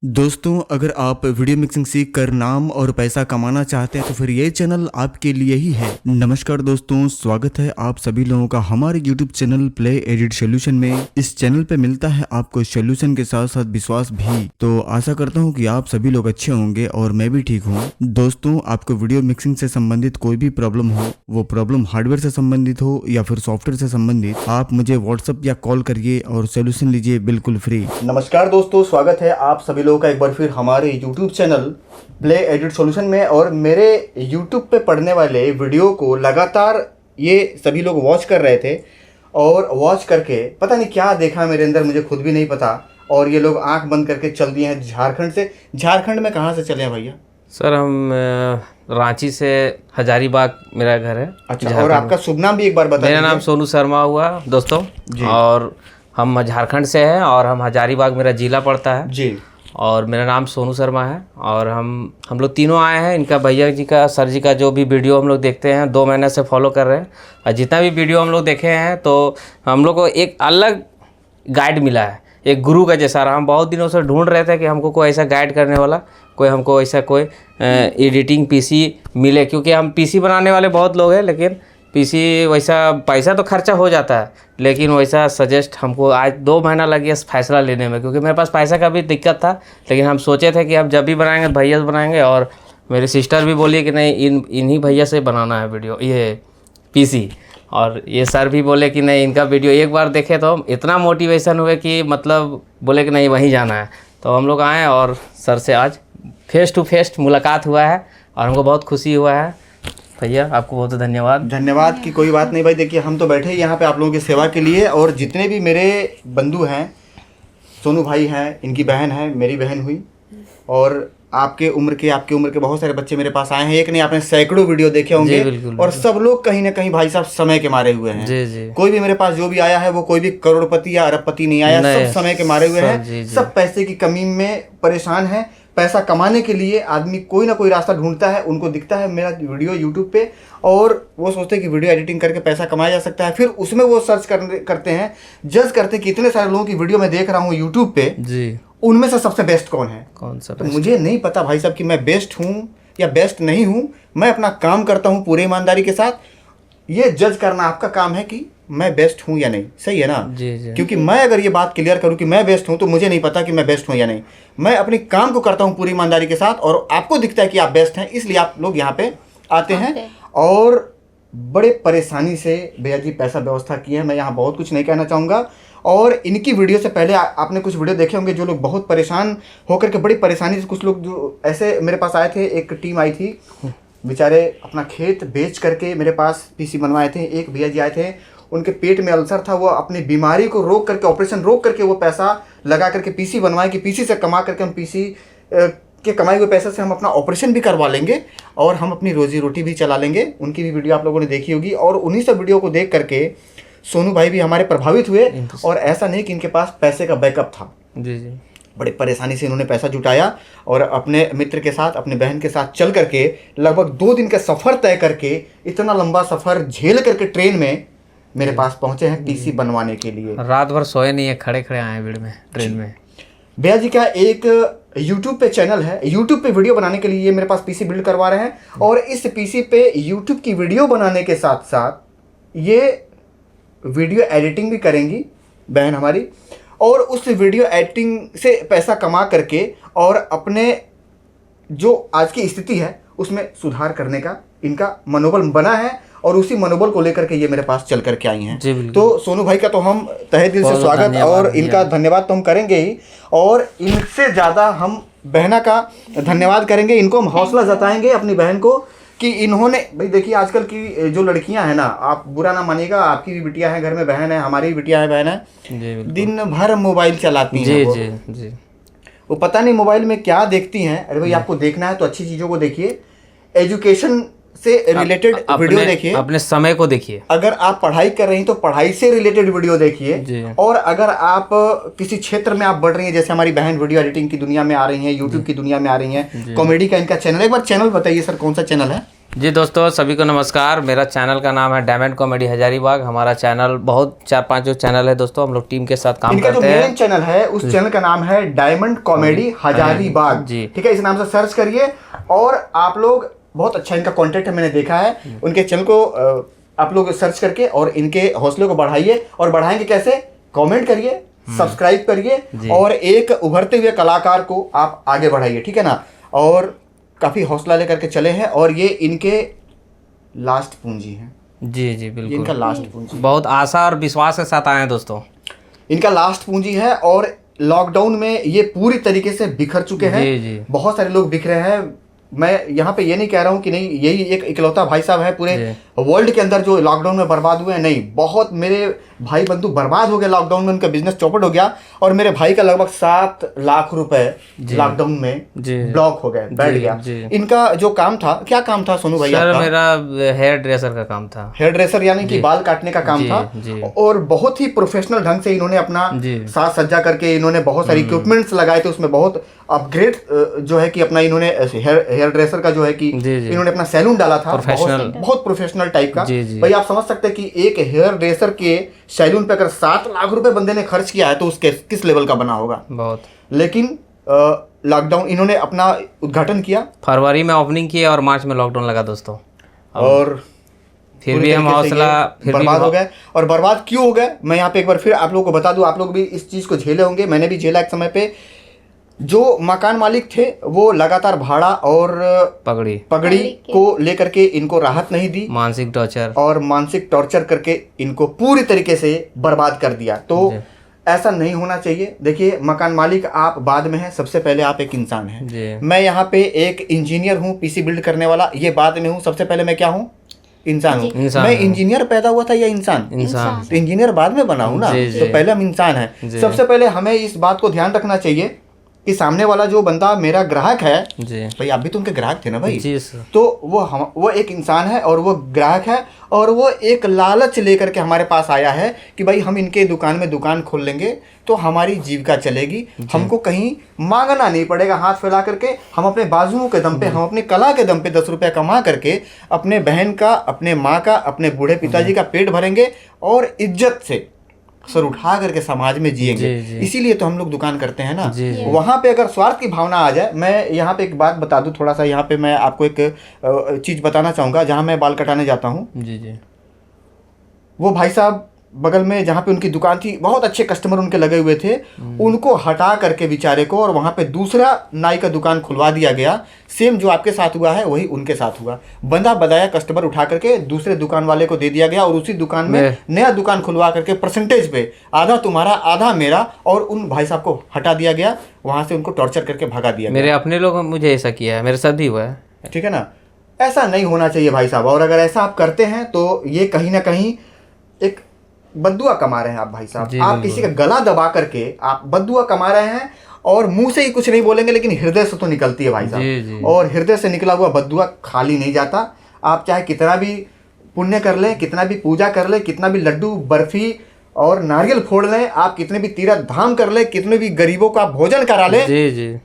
दोस्तों, अगर आप वीडियो मिक्सिंग सीख कर नाम और पैसा कमाना चाहते हैं तो फिर ये चैनल आपके लिए ही है। नमस्कार दोस्तों, स्वागत है आप सभी लोगों का हमारे YouTube channel play edit solution में। इस चैनल पे मिलता है आपको सोल्यूशन के साथ साथ विश्वास भी। तो आशा करता हूँ कि आप सभी लोग अच्छे होंगे और मैं भी ठीक हूँ। दोस्तों, आपको वीडियो मिक्सिंग से संबंधित कोई भी प्रॉब्लम हो, वो प्रॉब्लम हार्डवेयर से संबंधित हो या फिर सॉफ्टवेयर से संबंधित, आप मुझे व्हाट्सएप या कॉल करिए और सोल्यूशन लीजिए बिल्कुल फ्री। नमस्कार दोस्तों, स्वागत है आप सभी लोगों का एक बार फिर हमारे YouTube channel play edit solution में। और मेरे YouTube पे पढ़ने वाले वीडियो को लगातार ये सभी लोग वॉच कर रहे थे और वॉच करके पता नहीं क्या देखा मेरे अंदर, मुझे खुद भी नहीं पता। और ये लोग आंख बंद करके चल दिए हैं झारखंड से। झारखंड में कहाँ से चले हैं भैया? सर हम रांची से, हजारीबाग मेरा घर है। अच्छा, और आपका शुभ नाम भी एक बार बताइए। मेरा नाम सोनू शर्मा हुआ दोस्तों और हम झारखंड से हैं और हम हजारीबाग मेरा जिला पड़ता है जी। और मेरा नाम सोनू शर्मा है और हम लोग तीनों आए हैं। इनका भैया जी का, सर जी का जो भी वीडियो हम लोग देखते हैं 2 महीने से फॉलो कर रहे हैं और जितना भी वीडियो हम लोग देखे हैं तो हम लोग को एक अलग गाइड मिला है, एक गुरु का जैसा रहा। हम बहुत दिनों से ढूंढ रहे थे कि हमको कोई ऐसा गाइड करने वाला, कोई हमको ऐसा कोई एडिटिंग पीसी मिले, क्योंकि हम पीसी बनाने वाले बहुत लोग हैं लेकिन पीसी वैसा पैसा तो खर्चा हो जाता है, लेकिन वैसा सजेस्ट हमको आज 2 महीना लग गया फैसला लेने में, क्योंकि मेरे पास पैसा का भी दिक्कत था। लेकिन हम सोचे थे कि हम जब भी बनाएंगे भैया से बनाएंगे और मेरी सिस्टर भी बोली कि नहीं इन्हीं भैया से बनाना है वीडियो, ये पीसी। और ये सर भी बोले कि नहीं, इनका वीडियो एक बार देखे तो इतना मोटिवेशन हुए कि मतलब बोले कि नहीं वहीं जाना है। तो हम लोग आए और सर से आज फेस टू फेस मुलाकात हुआ है और हमको बहुत खुशी हुआ है। भैया आपको बहुत धन्यवाद। धन्यवाद की कोई बात नहीं भाई। देखिए, हम तो बैठे यहाँ पे आप लोगों की सेवा के लिए। और जितने भी मेरे बंधु हैं, सोनू भाई हैं, इनकी बहन है, मेरी बहन हुई, और आपके उम्र के बहुत सारे बच्चे मेरे पास आए हैं। एक नहीं, आपने सैकड़ों वीडियो देखे होंगे। और सब लोग कहीं ना कहीं भाई साहब समय के मारे हुए हैं। जी। कोई भी मेरे पास जो भी आया है वो कोई भी करोड़पति या अरबपति नहीं आया, सब समय के मारे हुए हैं। सब पैसे की कमी में परेशान है। पैसा कमाने के लिए आदमी कोई ना कोई रास्ता ढूंढता है। उनको दिखता है मेरा वीडियो यूट्यूब पे और वो सोचते हैं कि वीडियो एडिटिंग करके पैसा कमाया जा सकता है। फिर उसमें वो सर्च करते हैं, जज करते हैं कि इतने सारे लोगों की वीडियो मैं देख रहा हूँ यूट्यूब पे जी, उनमें से सबसे बेस्ट कौन है, कौन सा? तो मुझे नहीं पता भाई साहब कि मैं बेस्ट हूँ या बेस्ट नहीं हूँ। मैं अपना काम करता हूँ पूरे ईमानदारी के साथ। ये जज करना आपका काम है कि मैं बेस्ट हूँ या नहीं। सही है ना? जी। क्योंकि मैं अगर ये बात क्लियर करूँ कि मैं बेस्ट हूँ तो मुझे नहीं पता कि मैं बेस्ट हूँ या नहीं। मैं अपने काम को करता हूँ पूरी ईमानदारी के साथ और आपको दिखता है कि आप बेस्ट हैं, इसलिए आप लोग यहाँ पे आते हैं। और बड़े परेशानी से भैया जी पैसा व्यवस्था की है। मैं यहाँ बहुत कुछ नहीं कहना चाहूँगा। और इनकी वीडियो से पहले आपने कुछ वीडियो देखे होंगे जो लोग बहुत परेशान होकर के, बड़ी परेशानी से, कुछ लोग जो ऐसे मेरे पास आए थे। एक टीम आई थी, बेचारे अपना खेत बेच करके मेरे पास पीसी बनवाए थे। एक भैया जी आए थे, उनके पेट में अल्सर था, वो अपनी बीमारी को रोक करके, ऑपरेशन रोक करके वो पैसा लगा करके पीसी बनवाए कि पीसी से कमा करके हम पीसी के कमाए हुए पैसे से हम अपना ऑपरेशन भी करवा लेंगे और हम अपनी रोजी रोटी भी चला लेंगे। उनकी भी वीडियो आप लोगों ने देखी होगी। और उन्हीं सब वीडियो को देख करके सोनू भाई भी हमारे प्रभावित हुए। और ऐसा नहीं कि इनके पास पैसे का बैकअप था। जी। बड़े परेशानी से इन्होंने पैसा जुटाया और अपने मित्र के साथ, अपने बहन के साथ चल करके लगभग 2 दिन का सफ़र तय करके, इतना लंबा सफ़र झेल करके ट्रेन में मेरे पास पहुंचे हैं पीसी बनवाने के लिए। रात भर सोए नहीं है, खड़े खड़े आए भीड़ में, ट्रेन में। भैया जी का एक YouTube पे चैनल है, YouTube पे वीडियो बनाने के लिए ये मेरे पास पीसी बिल्ड करवा रहे हैं। और इस पीसी पे YouTube की वीडियो बनाने के साथ साथ ये वीडियो एडिटिंग भी करेंगी बहन हमारी। और उस वीडियो एडिटिंग से पैसा कमा करके और अपने जो आज की स्थिति है उसमें सुधार करने का इनका मनोबल बना है। और उसी मनोबल को लेकर के ये मेरे पास चल करके आई हैं। तो सोनू भाई का तो हम तहे दिल से स्वागत और इनका धन्यवाद तो हम करेंगे ही। और इनसे ज़्यादा हम बहना का धन्यवाद करेंगे। इनको हम हौसला जताएंगे अपनी बहन को कि इन्होंने, भाई देखिए आजकल की जो लड़कियां हैं ना, आप बुरा ना मानिएगा, आपकी भी बिटिया है घर में, बहन है, हमारी भी बिटिया है, बहन है, दिन भर मोबाइल चलाती हैं। जी। वो पता नहीं मोबाइल में क्या देखती हैं। अरे भाई, आपको देखना है तो अच्छी चीज़ों को देखिए, एजुकेशन से रिलेटेड वीडियो देखिए, अपने समय को देखिए। अगर आप पढ़ाई कर रही हैं तो पढ़ाई से रिलेटेड वीडियो देखिए। और अगर आप किसी क्षेत्र में आप बढ़ रही हैं, जैसे हमारी बहन वीडियो एडिटिंग की दुनिया में आ रही हैं, यूट्यूब की दुनिया में आ रही हैं, कॉमेडी का इनका चैनल, एक बार चैनल बताइए सर, कौन सा चैनल है? जी दोस्तों, सभी को नमस्कार। मेरा चैनल का नाम है डायमंड कॉमेडी हजारीबाग। हमारा चैनल बहुत 4-5 जो चैनल है दोस्तों, हम लोग टीम के साथ काम इनका जो करते हैं। मेन चैनल है उस चैनल का नाम है डायमंड कॉमेडी हजारीबाग जी। ठीक है, इस नाम से सर्च करिए और आप लोग बहुत अच्छा इनका कंटेंट है, मैंने देखा है। उनके चैनल को आप लोग सर्च करके और इनके हौसले को बढ़ाइए। और बढ़ाएंगे कैसे? कमेंट करिए, सब्सक्राइब करिए और एक उभरते हुए कलाकार को आप आगे बढ़ाइए, ठीक है ना। और काफी हौसला लेकर के चले हैं और ये इनके लास्ट पूंजी है। जी जी ये बिल्कुल, इनका लास्ट पूंजी, बहुत आशा और विश्वास के साथ आए हैं दोस्तों। इनका लास्ट पूंजी है। और लॉकडाउन में ये पूरी तरीके से बिखर चुके हैं। जी जी बहुत सारे लोग बिखरे हैं। मैं यहाँ पे ये नहीं कह रहा हूँ कि नहीं यही एक इकलौता भाई साहब है पूरे वर्ल्ड के अंदर जो लॉकडाउन में बर्बाद हुए हैं, नहीं, बहुत मेरे भाई बंधु बर्बाद हो गए लॉकडाउन में, उनका बिजनेस चौपट हो गया। और मेरे भाई का लगभग 7 लाख रुपए लॉकडाउन में ब्लॉक हो गए, बैठ गया। इनका जो काम था, क्या काम था सोनू भाई? सर मेरा हेयर ड्रेसर का काम था। हेयर ड्रेसर यानी कि बाल काटने का काम था। और बहुत ही प्रोफेशनल ढंग से इन्होंने अपना साज सज्जा करके इन्होंने बहुत सारी इक्विपमेंट्स लगाए थे। उसमें बहुत अपग्रेड जो है कि अपना इन्होंने हेयर ड्रेसर का जो है कि इन्होंने अपना सैलून डाला था, बहुत प्रोफेशनल टाइप का। भाई आप समझ सकते हैं कि एक हेयर ड्रेसर के सैलून पे अगर 7 लाख रुपए बंदे ने खर्च किया है तो उसके किस लेवल का बना होगा बहुत। लेकिन लॉकडाउन इन्होंने अपना उद्घाटन किया, फरवरी में ओपनिंग किया और मार्च में लॉकडाउन लगा दोस्तों। और फिर भी हम हौसला बर्बाद हो गए। और बर्बाद क्यों हो गए मैं यहाँ पे एक बार फिर आप लोगों को बता दूं, आप लोग भी इस चीज को झेले होंगे, मैंने भी झेला एक समय पे। जो मकान मालिक थे वो लगातार भाड़ा और पगड़ी को लेकर के इनको राहत नहीं दी, मानसिक टॉर्चर करके इनको पूरी तरीके से बर्बाद कर दिया। तो ऐसा नहीं होना चाहिए। देखिए, मकान मालिक आप बाद में हैं, सबसे पहले आप एक इंसान हैं। मैं यहाँ पे एक इंजीनियर हूँ, पीसी बिल्ड करने वाला, ये बाद में हूँ। सबसे पहले मैं क्या हूँ? इंसान हूँ। मैं इंजीनियर पैदा हुआ था या इंसान? तो इंजीनियर बाद में बना हूँ ना, तो पहले हम इंसान हैं। सबसे पहले हमें इस बात को ध्यान रखना चाहिए कि सामने वाला जो बंदा मेरा ग्राहक है, भाई आप भी तो उनके ग्राहक थे ना भाई, तो वो एक इंसान है और वो ग्राहक है और वो एक लालच लेकर के हमारे पास आया है कि भाई हम इनके दुकान में दुकान खोल लेंगे तो हमारी जीविका चलेगी, हमको कहीं मांगना नहीं पड़ेगा हाथ फैला करके। हम अपने बाजुओं के दम पे, हम अपनी कला के दम पे 10 रुपया कमा करके अपने बहन का, अपने माँ का, अपने बूढ़े पिताजी का पेट भरेंगे और इज्जत से सर उठा करके समाज में जिएंगे। इसीलिए तो हम लोग दुकान करते हैं ना। वहां पे अगर स्वार्थ की भावना आ जाए, मैं यहाँ पे एक बात बता दूं, थोड़ा सा यहाँ पे मैं आपको एक चीज बताना चाहूंगा। जहाँ मैं बाल कटाने जाता हूँ, वो भाई साहब बगल में जहाँ पे उनकी दुकान थी, बहुत अच्छे कस्टमर उनके लगे हुए थे, उनको हटा करके बेचारे को और वहाँ पे दूसरा नाई का दुकान खुलवा दिया गया। सेम जो आपके साथ हुआ है वही उनके साथ हुआ। बंदा बदाया कस्टमर उठा करके दूसरे दुकान वाले को दे दिया गया और उसी दुकान में नया दुकान खुलवा करके परसेंटेज पे आधा तुम्हारा आधा मेरा, और उन भाई साहब को हटा दिया गया, वहाँ से उनको टॉर्चर करके भगा दिया गया। मेरे अपने लोग मुझे ऐसा किया है, मेरे साथ भी हुआ है, ठीक है ना। ऐसा नहीं होना चाहिए भाई साहब। और अगर ऐसा आप करते हैं तो ये कहीं ना कहीं एक बद्दुआ कमा रहे हैं आप भाई साहब। आप किसी का गला दबा करके आप बद्दुआ कमा रहे हैं और मुंह से ही कुछ नहीं बोलेंगे, लेकिन हृदय से तो निकलती है भाई साहब। और हृदय से निकला हुआ बद्दुआ खाली नहीं जाता। आप चाहे कितना भी पुण्य कर लें, कितना भी पूजा कर लें, कितना भी लड्डू बर्फी और नारियल फोड़ लें, आप कितने भी तीर्थ धाम कर लें, कितने भी गरीबों का भोजन करा लें,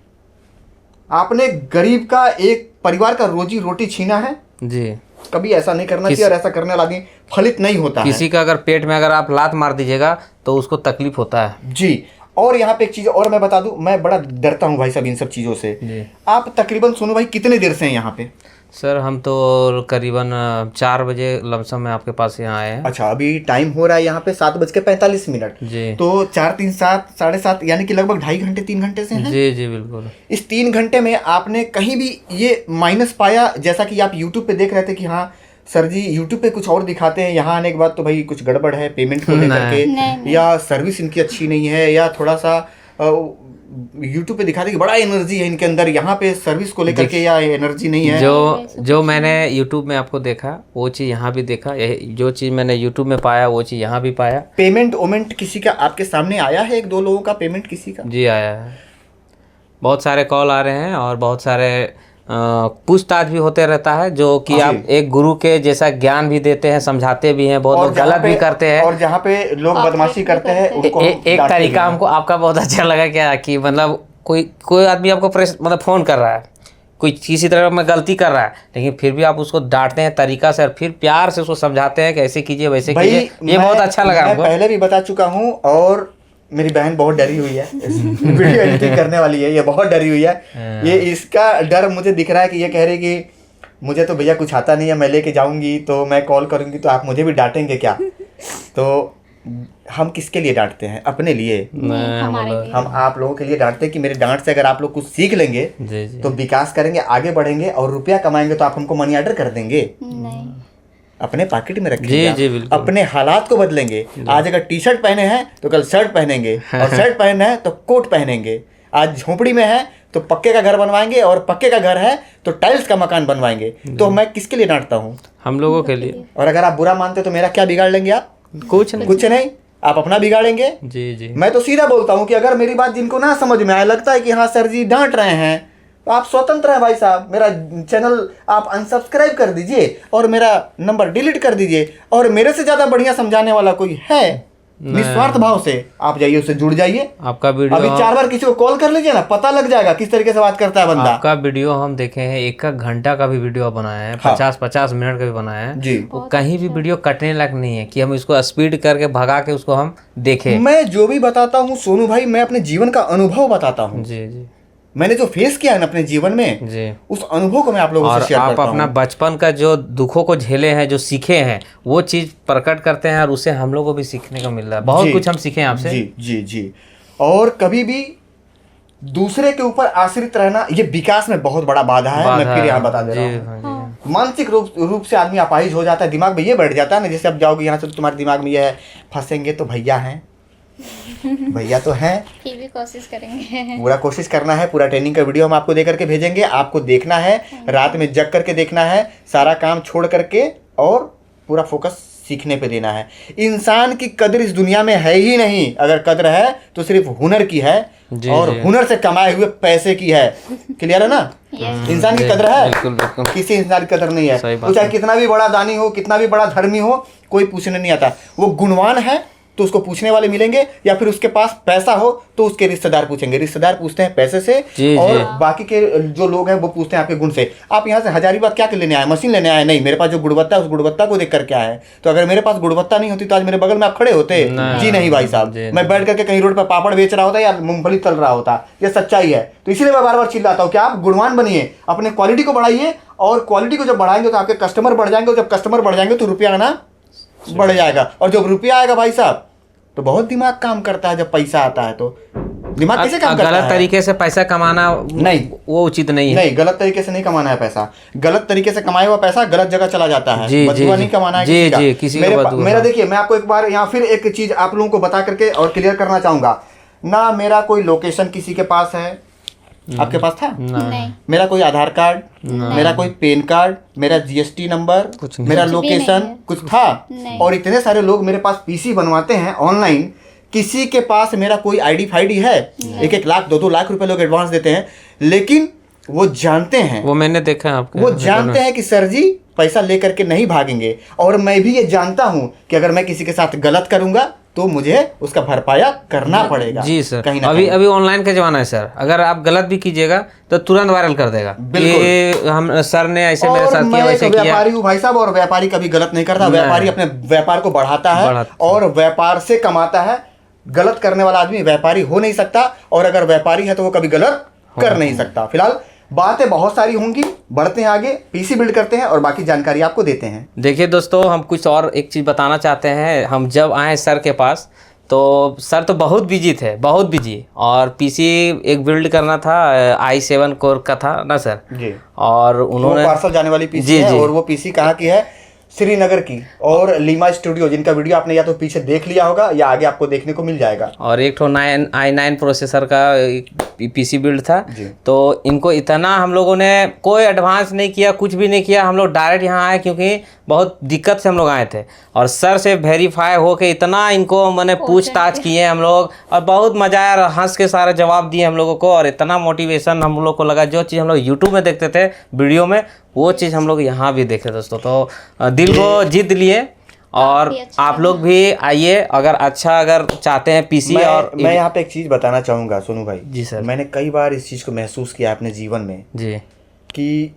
आपने गरीब का, एक परिवार का रोजी रोटी छीना है। कभी ऐसा नहीं करना चाहिए और ऐसा करने वाला आदमी फलित नहीं होता है। किसी का अगर पेट में अगर आप लात मार दीजिएगा तो उसको तकलीफ होता है जी। और यहाँ पे एक चीज और मैं बता दूं, मैं बड़ा डरता हूँ भाई साहब इन सब चीजों से। आप तकरीबन सोनू भाई कितने देर से हैं यहाँ पे? सर हम तो करीबन 4 बजे लमसम में आपके पास यहाँ आए हैं। अच्छा, अभी टाइम हो रहा है यहाँ पे 7:45 जी। तो 4, 3, 7, 7:30 यानी कि लगभग 2.5 घंटे 3 घंटे से हैं। जी जी बिल्कुल। इस 3 घंटे में आपने कहीं भी ये माइनस पाया? जैसा कि आप यूट्यूब पे देख रहे थे कि हाँ सर जी यूट्यूब पे कुछ और दिखाते हैं, यहाँ आने के बाद तो भाई कुछ गड़बड़ है पेमेंट को लेकर के, या सर्विस इनकी अच्छी नहीं है, या थोड़ा सा यूट्यूब पे दिखाते कि बड़ा एनर्जी है इनके अंदर, यहाँ पे सर्विस को लेकर के या एनर्जी नहीं है। जो मैंने यूट्यूब में आपको देखा वो चीज़ यहाँ भी देखा, जो चीज़ मैंने यूट्यूब में पाया वो चीज़ यहाँ भी पाया। पेमेंट किसी का आपके सामने आया है? 1-2 लोगों का पेमेंट किसी का? जी आया है, बहुत सारे कॉल आ रहे हैं और बहुत सारे पूछताछ भी होते रहता है, जो कि आप एक गुरु के जैसा ज्ञान भी देते हैं, समझाते भी हैं, बहुत लोग गलत भी करते हैं। और जहाँ पे लोग बदमाशी करते हैं उनको एक तरीका हमको आपका बहुत अच्छा लगा क्या कि मतलब कोई आदमी आपको मतलब फ़ोन कर रहा है कोई किसी तरह में गलती कर रहा है, लेकिन फिर भी आप उसको डांटते हैं तरीका से और फिर प्यार से उसको समझाते हैं कि ऐसे कीजिए वैसे कीजिए, ये बहुत अच्छा लगा मैं हमको। पहले भी बता चुका हूँ, और मेरी बहन बहुत डरी हुई है वीडियो एडिटिंग करने वाली है, ये बहुत डरी हुई है। ये इसका डर मुझे दिख रहा है कि ये कह रही कि मुझे तो भैया कुछ आता नहीं है, मैं लेके जाऊंगी तो मैं कॉल करूंगी तो आप मुझे भी डांटेंगे क्या। तो हम किसके लिए डांटते हैं? अपने लिए। हम आप लोगों के लिए डांटते हैं कि मेरे डांट से अगर आप लोग कुछ सीख लेंगे जी जी। तो विकास करेंगे, आगे बढ़ेंगे और रुपया कमाएंगे, तो आप हमको मनी ऑर्डर कर देंगे? नहीं, अपने पॉकेट में रखेंगे जी आप। जी बिल्कुल। अपने हालात को बदलेंगे। आज अगर टी शर्ट पहने हैं तो कल शर्ट पहनेंगे, और शर्ट पहने हैं तो कोट पहनेंगे। आज झोपड़ी में है तो पक्के का घर बनवाएंगे, और पक्के का घर है तो टाइल्स का मकान बनवाएंगे। तो मैं किसके लिए डांटता हूँ? हम लोगों के लिए। और अगर आप बुरा मानते तो मेरा क्या बिगाड़ लेंगे आप? कुछ नहीं। कुछ नहीं, आप अपना बिगाड़ेंगे। जी जी। मैं तो सीधा बोलता हूँ कि अगर मेरी बात जिनको ना समझ में आए, लगता है कि हाँ सर जी डांट रहे हैं, तो आप स्वतंत्र हैं भाई साहब। मेरा चैनल आप अनसब्सक्राइब कर दीजिए और मेरा नंबर डिलीट कर दीजिए, और मेरे से ज़्यादा बढ़िया समझाने वाला कोई है निस्वार्थ भाव से आप जाइए, उससे जुड़ जाइए। आपका वीडियो अभी 4 बार किसी को कॉल कर लीजिए ना, पता लग जाएगा किस तरीके से बात करता है बंदा। आपका वीडियो हम देखे हैं, 1 घंटा का भी वीडियो बनाया है, 50-50 मिनट का भी बनाया है जी। वो कहीं भी वीडियो कटने लायक नहीं है कि हम इसको स्पीड करके भगा के उसको हम देखें। मैं जो भी बताता हूँ सोनू भाई, मैं अपने जीवन का अनुभव बताता हूँ। जी जी मैंने जो फेस किया है ना अपने जीवन में, जी। उस अनुभव को मैं आप लोगों और से शेयर आप करता अपना हूँ। बचपन का जो दुखों को झेले हैं, जो सीखे हैं, वो चीज प्रकट करते हैं और उससे हम लोग को भी सीखने को मिल रहा है। बहुत जी, कुछ हम सीखे हैं आपसे। जी जी जी। और कभी भी दूसरे के ऊपर आश्रित रहना, ये विकास में बहुत बड़ा बाधा है। मैं फिर यहाँ बता दे रहा हूँ। हाँ जी, हाँ। मानसिक रूप से आदमी अपाहिज हो जाता है, दिमाग में ये बैठ जाता है ना, जैसे अब जाओगे यहाँ से तो तुम्हारे दिमाग में ये है, फंसेंगे तो भैया हैं, भैया तो हैं। फिर भी कोशिश करेंगे। पूरा कोशिश करना है। पूरा ट्रेनिंग का वीडियो हम आपको दे करके भेजेंगे, आपको देखना है, रात में जग करके देखना है, सारा काम छोड़ करके, और पूरा फोकस सीखने पे देना है। इंसान की कदर इस दुनिया में है ही नहीं, अगर कदर है तो सिर्फ हुनर की है, जी, और जी। हुनर से कमाए हुए पैसे की है। क्लियर है ना? इंसान की कदर है, बिल्कुल बिल्कुल। किसी इंसान की कदर नहीं है। सही बात वो चाहे है। कितना भी बड़ा दानी हो, कितना भी बड़ा धर्मी हो, कोई पूछने नहीं आता। वो गुणवान है तो उसको पूछने वाले मिलेंगे, या फिर उसके पास पैसा हो तो उसके रिश्तेदार पूछेंगे। रिश्तेदार पूछते हैं पैसे से, जी, और जी। बाकी के जो लोग हैं वो पूछते हैं आपके गुण से। आप यहाँ से हजारीबाग क्या लेने आए? मशीन लेने आए? नहीं, मेरे पास जो गुणवत्ता है उस गुणवत्ता को देख करके आए हैं। तो अगर मेरे पास गुणवत्ता नहीं होती तो आज मेरे बगल में आप खड़े होते? जी नहीं भाई साहब, जी मैं बैठ करके कहीं रोड पर पापड़ बेच रहा होता या मूंगफली तल रहा होता। ये सच्चाई है। तो इसीलिए मैं बार बार चिल्लाता हूँ कि आप गुणवान बनिए, अपने क्वालिटी को बढ़ाइए, और क्वालिटी को जब बढ़ाएंगे तो आपके कस्टमर बढ़ जाएंगे, और जब कस्टमर बढ़ जाएंगे तो रुपया आना बढ़ जाएगा। और जब रुपया आएगा भाई साहब तो बहुत दिमाग काम करता है। जब पैसा आता है तो दिमाग कैसे काम करता है? गलत तरीके से पैसा कमाना नहीं, वो उचित नहीं है। नहीं, गलत तरीके से नहीं कमाना है पैसा। गलत तरीके से कमाया हुआ पैसा गलत जगह चला जाता है। जी, बदुआ जी, नहीं कमाना है जी, किसी का। जी, किसी का बदुआ। मेरा देखिए, मैं आपको एक बार यहाँ फिर एक चीज आप लोगों को बता करके और क्लियर करना चाहूंगा ना। मेरा कोई लोकेशन किसी के पास है, आपके पास था? नहीं, मेरा कोई आधार कार्ड, मेरा कोई पैन कार्ड, मेरा जीएसटी नंबर, मेरा कुछ भी लोकेशन नहीं है। कुछ था? नहीं। और इतने सारे लोग मेरे पास पीसी बनवाते हैं ऑनलाइन, किसी के पास मेरा कोई आईडी फाईडी है? 1-1 लाख 2-2 लाख रुपए लोग एडवांस देते हैं, लेकिन वो जानते हैं, वो मैंने देखा है आपके। वो जानते हैं कि सर जी पैसा लेकर के नहीं भागेंगे। और मैं भी ये जानता हूं कि अगर मैं किसी के साथ गलत करूंगा तो मुझे उसका भरपाया करना पड़ेगा। जी सर, कहीं ना अभी कहीं। अभी ऑनलाइन का जमाना है सर। अगर आप गलत भी कीजिएगा तो तुरंत वायरल कर देगा। बिल्कुल। ये हम सर ने ऐसे मेरे और साथ किया, मैं वैसे एक किया। व्यापारी हूँ भाई साहब, और व्यापारी कभी गलत नहीं करता। नहीं। व्यापारी अपने व्यापार को बढ़ाता है और व्यापार से कमाता है। गलत करने वाला आदमी व्यापारी हो नहीं सकता, और अगर व्यापारी है तो वो कभी गलत कर नहीं सकता। फिलहाल बातें बहुत सारी होंगी, बढ़ते हैं आगे, पीसी बिल्ड करते हैं और बाकी जानकारी आपको देते हैं। देखिए दोस्तों, हम कुछ और एक चीज़ बताना चाहते हैं। हम जब आए सर के पास तो सर तो बहुत बिजी थे, बहुत बिजी, और पीसी एक बिल्ड करना था, i7 कोर का था ना सर। जी। और उन्होंने पार्सल जाने वाली पीसी जी, है, जी। और वो पीसी कहाँ की है? श्रीनगर की, और लीमा स्टूडियो, जिनका वीडियो आपने या तो पीछे देख लिया होगा या आगे आपको देखने को मिल जाएगा। और एक ठो i9 प्रोसेसर का पीसी बिल्ड था। जी। तो इनको इतना हम लोगों ने कोई एडवांस नहीं किया, कुछ भी नहीं किया। हम लोग डायरेक्ट यहाँ आए क्योंकि बहुत दिक्कत से हम लोग आए थे, और सर से वेरीफाई होके इतना इनको मैंने पूछताछ किए हम लोग, और बहुत मजा आया। हंस के सारे जवाब दिए हम लोगों को, और इतना मोटिवेशन हम लोग को लगा। जो चीज़ हम लोग यूट्यूब में देखते थे वीडियो में, वो चीज़ हम लोग यहाँ भी देखे दोस्तों। तो दिल को जीत लिए, और आप लोग भी आइए अगर अगर चाहते हैं पीसी। और मैं यहाँ पे एक चीज बताना चाहूंगा सोनू भाई। जी सर। मैंने कई बार इस चीज को महसूस किया अपने जीवन में। जी कि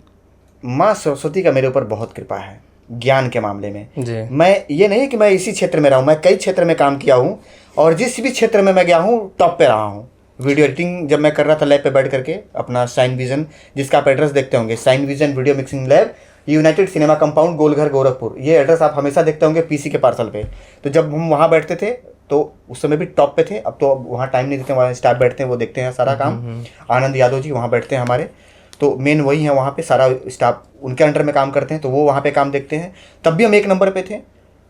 माँ सरस्वती का मेरे ऊपर बहुत कृपा है ज्ञान के मामले में। जी। मैं ये नहीं कि मैं इसी क्षेत्र में रहा हूँ, मैं कई क्षेत्र में काम किया हूँ और जिस भी क्षेत्र में मैं गया हूँ टॉप पे रहा हूँ। वीडियो एडिटिंग जब मैं कर रहा था लैब पे बैठ करके अपना साइन विजन, जिसका आप एड्रेस देखते होंगे, sign vision video mixing lab, united cinema compound, Golghar, Gorakhpur, ये एड्रेस आप हमेशा देखते होंगे पीसी के पार्सल पे। तो जब हम वहाँ बैठते थे तो उस समय भी टॉप पे थे, अब तो वहाँ टाइम नहीं देते, वहाँ स्टाफ बैठते हैं, वो देखते हैं सारा काम। आनंद यादव जी वहाँ बैठते हैं हमारे, तो मेन वही है वहाँ पे, सारा स्टाफ उनके अंडर में काम करते हैं, तो वो वहाँ पे काम देखते हैं। तब भी हम 1 नंबर पे थे,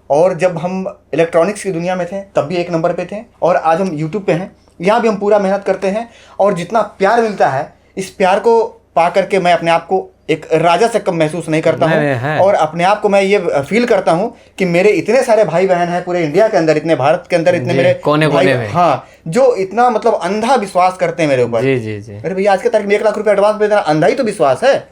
और जब हम इलेक्ट्रॉनिक्स की दुनिया में थे तब भी 1 नंबर पे थे, और आज हम यूट्यूब पे हैं, यहाँ भी हम पूरा मेहनत करते हैं। और जितना प्यार मिलता है, इस प्यार को पा करके मैं अपने आप को एक राजा से कम महसूस नहीं करता हूँ, और अपने आप को मैं ये फील करता हूँ कि मेरे इतने सारे भाई बहन हैं पूरे इंडिया के अंदर, इतने भारत के अंदर, इतने मेरे कोने भाई, में, हाँ, जो इतना मतलब अंधा विश्वास करते हैं मेरे ऊपर। जी जी जी। अरे भैया आज के तारीख में 1 लाख रुपए एडवांस भेजना अंधा ही तो विश्वास है।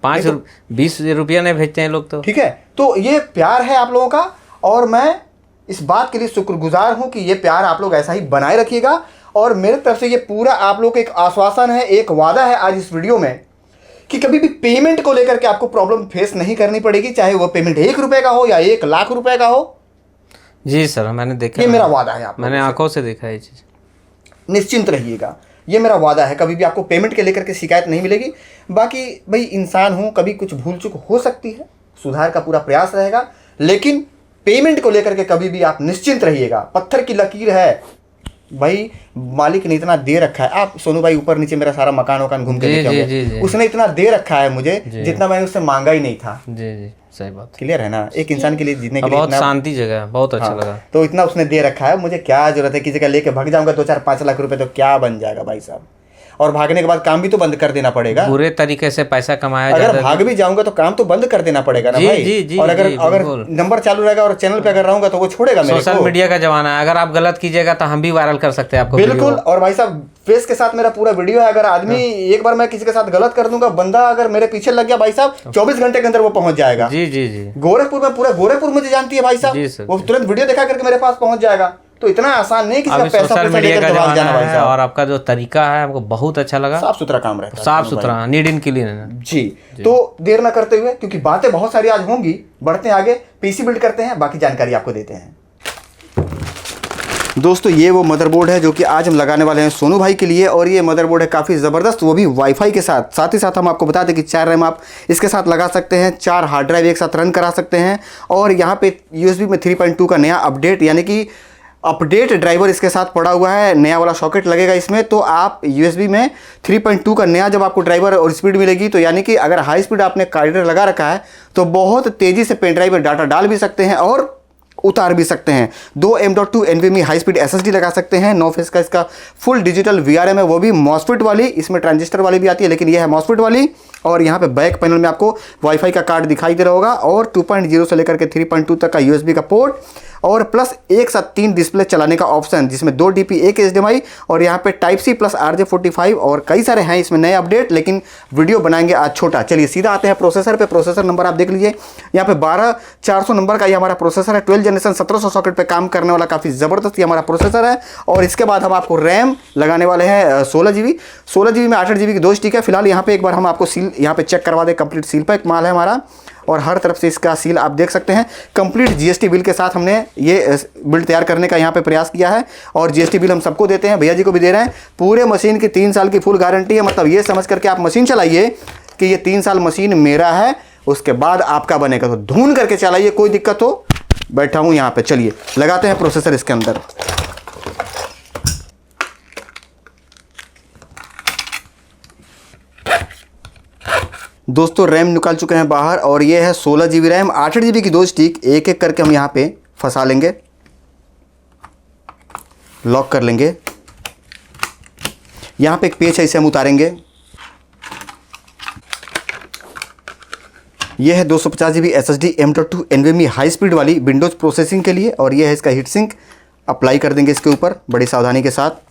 20 रुपया नहीं भेजते हैं लोग तो। ठीक है, तो ये प्यार है आप लोगों का, और मैं इस बात के लिए शुक्रगुजार हूं कि ये प्यार आप लोग ऐसा ही बनाए रखिएगा। और मेरे तरफ से ये पूरा आप लोग को एक आश्वासन है, एक वादा है आज इस वीडियो में, कि कभी भी पेमेंट को लेकर के आपको प्रॉब्लम फेस नहीं करनी पड़ेगी, चाहे वो पेमेंट 1 रुपए का हो या 1 लाख रुपए का हो। जी सर, मैंने देखा, ये मेरा वादा है, आप मैंने आंखों से देखा ये चीज़। निश्चिंत रहिएगा, ये मेरा वादा है, कभी भी आपको पेमेंट के लेकर के शिकायत नहीं मिलेगी। बाकी भाई इंसान हूँ, कभी कुछ भूल चूक हो सकती है, सुधार का पूरा प्रयास रहेगा, लेकिन पेमेंट को लेकर के कभी भी आप निश्चिंत रहिएगा। पत्थर की लकीर है भाई, मालिक ने इतना दे रखा है। आप सोनू भाई ऊपर नीचे मेरा सारा मकान वकान घूम के देखे होंगे, उसने इतना दे रखा है मुझे जितना मैंने उससे मांगा ही नहीं था। जी जी, सही बात। क्लियर है ना, एक इंसान के लिए जीने के लिए बहुत शांति जगह है, बहुत अच्छा लगा। तो इतना उसने दे रखा है, मुझे क्या जरूरत है किसी का लेके भाग जाऊंगा 2-4-5 लाख रुपए, तो क्या बन जाएगा भाई साहब। और भागने के बाद काम भी तो बंद कर देना पड़ेगा। बुरे तरीके से पैसा कमाया अगर भाग भी जाऊंगा तो काम तो बंद कर देना पड़ेगा ना भाई। जी, और अगर नंबर चालू रहेगा और चैनल पे अगर रहूंगा तो वो छोड़ेगा मेरे को। सोशल मीडिया का जमाना है, अगर आप गलत कीजिएगा तो हम भी वायरल कर सकते हैं आपको। बिल्कुल। और भाई साहब फेस के साथ मेरा पूरा वीडियो है, अगर आदमी एक बार मैं किसी के साथ गलत कर दूंगा, बंदा अगर मेरे पीछे लग गया भाई साहब 24 घंटे के अंदर वो पहुंच जाएगा। जी जी जी। गोरखपुर में, पूरा गोरखपुर मुझे जानती है भाई साहब, वो तुरंत वीडियो दिखा करके मेरे पास पहुंच जाएगा। तो इतना आसान नहीं कि सोशल मीडिया का जमाना है, और आपका जो तरीका है हमको बहुत अच्छा लगा। साफ सुथरा काम रहता है, साफ सुथरा, नीट एंड क्लीन। जी। तो देर ना करते हुए, क्योंकि बातें बहुत सारी आज होंगी, बढ़ते हैं आगे, पीसी बिल्ड करते हैं, बाकी जानकारी आपको देते हैं। दोस्तों ये वो मदरबोर्ड है जो कि आज हम लगाने वाले हैं सोनू भाई के लिए, और ये मदरबोर्ड है काफ़ी ज़बरदस्त, वो भी वाईफाई के साथ। साथ ही साथ हम आपको बता दें कि 4 रैम आप इसके साथ लगा सकते हैं, 4 हार्ड ड्राइव एक साथ रन करा सकते हैं, और यहाँ पे USB में 3.2 का नया अपडेट, यानी कि अपडेट ड्राइवर इसके साथ पड़ा हुआ है, नया वाला सॉकेट लगेगा इसमें। तो आप USB में 3.2 का नया जब आपको ड्राइवर और स्पीड मिलेगी, तो यानी कि अगर हाई स्पीड आपने कार्डर लगा रखा है तो बहुत तेज़ी से पेन ड्राइव में डाटा डाल भी सकते हैं और उतार भी सकते हैं। 2 M.2 NVMe high speed SSD लगा सकते हैं। 9 फेस का इसका फुल डिजिटल VRM है, वो भी मॉसफेट वाली, इसमें ट्रांजिस्टर वाली भी आती है, लेकिन ये है मॉसफेट वाली। और यहाँ पे बैक पैनल में आपको वाईफाई का कार्ड दिखाई दे रहा होगा, और 2.0 से लेकर के 3.2 तक का USB का पोर्ट, और प्लस एक साथ 3 डिस्प्ले चलाने का ऑप्शन, जिसमें 2 DP 1 HDMI, और यहाँ पे Type-C प्लस RJ45, और कई सारे हैं इसमें नए अपडेट, लेकिन वीडियो बनाएंगे आज छोटा। चलिए सीधा आते हैं प्रोसेसर पे। प्रोसेसर नंबर आप देख लीजिए, यहाँ पे 12400 नंबर का ये हमारा प्रोसेसर है। 12 जनरेशन 1700 सॉकेट पे काम करने वाला काफ़ी ज़बरदस्त ये हमारा प्रोसेसर है। और इसके बाद हम आपको रैम लगाने वाले हैं 16 GB। 16 GB में 8 GB की 2 स्टिक है। फिलहाल यहाँ पे एक बार हम आपको सील यहाँ पे चेक करवा दें, कंप्लीट सील पैक माल है हमारा, और हर तरफ से इसका सील आप देख सकते हैं। कंप्लीट GST बिल के साथ हमने ये बिल तैयार करने का यहाँ पे प्रयास किया है, और GST बिल हम सबको देते हैं, भैया जी को भी दे रहे हैं। पूरे मशीन की 3 साल की फुल गारंटी है, मतलब ये समझ करके आप मशीन चलाइए कि ये 3 साल मशीन मेरा है, उसके बाद आपका बनेगा। तो धून करके चलाइए, कोई दिक्कत हो, बैठा हूँ यहाँ पे। चलिए लगाते हैं प्रोसेसर इसके अंदर। दोस्तों रैम निकाल चुके हैं बाहर, और ये है 16 GB रैम, 8 GB की 2 स्टिक, एक एक करके हम यहाँ पे फंसा लेंगे, लॉक कर लेंगे। यहाँ पे एक पेच है, इसे हम उतारेंगे। ये है 250 GB SSD M.2 NVMe high speed वाली विंडोज़ प्रोसेसिंग के लिए, और ये है इसका हीट सिंक। अप्लाई कर देंगे इसके ऊपर बड़ी सावधानी के साथ।